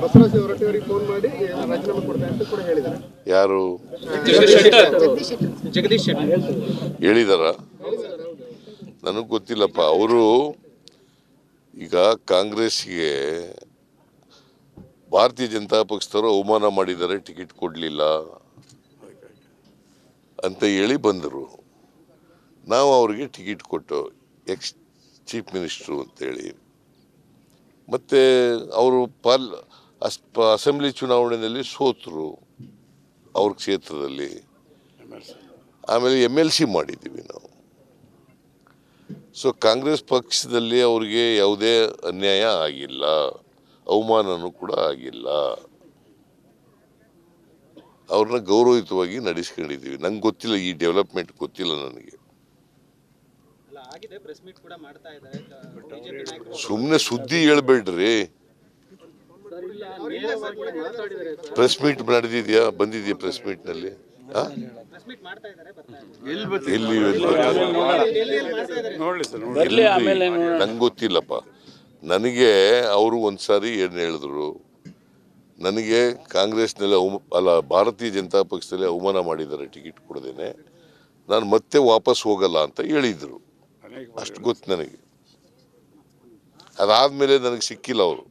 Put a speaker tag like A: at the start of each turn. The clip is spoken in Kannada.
A: ಬಸವರಾಜ ಹೊರಟ್ಟಿಯವರಿಗೆ ಫೋನ್ ಮಾಡಿ ರಾಜೀನಾಮೆ ಕೊಡ್ತಾರೆ ಅಂತ ಕೂಡ ಹೇಳಿದ್ದಾರೆ.
B: ಯಾರು
A: ಜಗದೀಶ್
B: ಹೇಳಿದಾರ? ನನಗೆ ಗೊತ್ತಿಲ್ಲಪ್ಪ. ಅವರು ಈಗ ಕಾಂಗ್ರೆಸ್ಗೆ ಭಾರತೀಯ ಜನತಾ ಪಕ್ಷದವರು ಅವಮಾನ ಮಾಡಿದ್ದಾರೆ, ಟಿಕೆಟ್ ಕೊಡಲಿಲ್ಲ ಅಂತ ಹೇಳಿ ಬಂದರು. ನಾವು ಅವರಿಗೆ ಟಿಕೆಟ್ ಕೊಟ್ಟು ಎಕ್ಸ್ ಚೀಫ್ ಮಿನಿಸ್ಟ್ರು ಅಂತೇಳಿ. ಮತ್ತು ಅವರು ಅಸೆಂಬ್ಲಿ ಚುನಾವಣೆಯಲ್ಲಿ ಸೋತರು ಅವ್ರ ಕ್ಷೇತ್ರದಲ್ಲಿ. ಆಮೇಲೆ MLC ಮಾಡಿದ್ದೀವಿ ನಾವು. ಸೊ ಕಾಂಗ್ರೆಸ್ ಪಕ್ಷದಲ್ಲಿ ಅವ್ರಿಗೆ ಯಾವುದೇ ಅನ್ಯಾಯ ಆಗಿಲ್ಲ, ಅವಮಾನನೂ ಕೂಡ ಆಗಿಲ್ಲ. ಅವ್ರನ್ನ ಗೌರವಯುತವಾಗಿ ನಡೆಸ್ಕೊಂಡಿದ್ದೀವಿ. ನಂಗೆ ಗೊತ್ತಿಲ್ಲ, ಈ ಡೆವಲಪ್ಮೆಂಟ್ ಗೊತ್ತಿಲ್ಲ ನನಗೆ. ಸುಮ್ಮನೆ ಸುದ್ದಿ ಹೇಳ್ಬೇಡ್ರಿ. Press meet ನಡೆದಿದ್ಯಾ? ಬಂದಿದ್ಯಾ ಪ್ರೆಸ್ ಮೀಟ್ನಲ್ಲಿ? ನಂಗೆ ಗೊತ್ತಿಲ್ಲಪ್ಪ. ನನಗೆ ಅವರು ಒಂದ್ಸಾರಿ ಏನು ಹೇಳಿದ್ರು, ನನಗೆ ಕಾಂಗ್ರೆಸ್ನಲ್ಲಿ ಭಾರತೀಯ ಜನತಾ ಪಕ್ಷದಲ್ಲಿ ಅವಮಾನ ಮಾಡಿದ್ದಾರೆ ಟಿಕೆಟ್ ಕೊಡದೇನೆ, ನಾನು ಮತ್ತೆ ವಾಪಸ್ ಹೋಗಲ್ಲ ಅಂತ ಹೇಳಿದ್ರು. ಅಷ್ಟು ಗೊತ್ತು ನನಗೆ. ಅದಾದ್ಮೇಲೆ ನನಗೆ ಸಿಕ್ಕಿಲ್ಲ ಅವರು.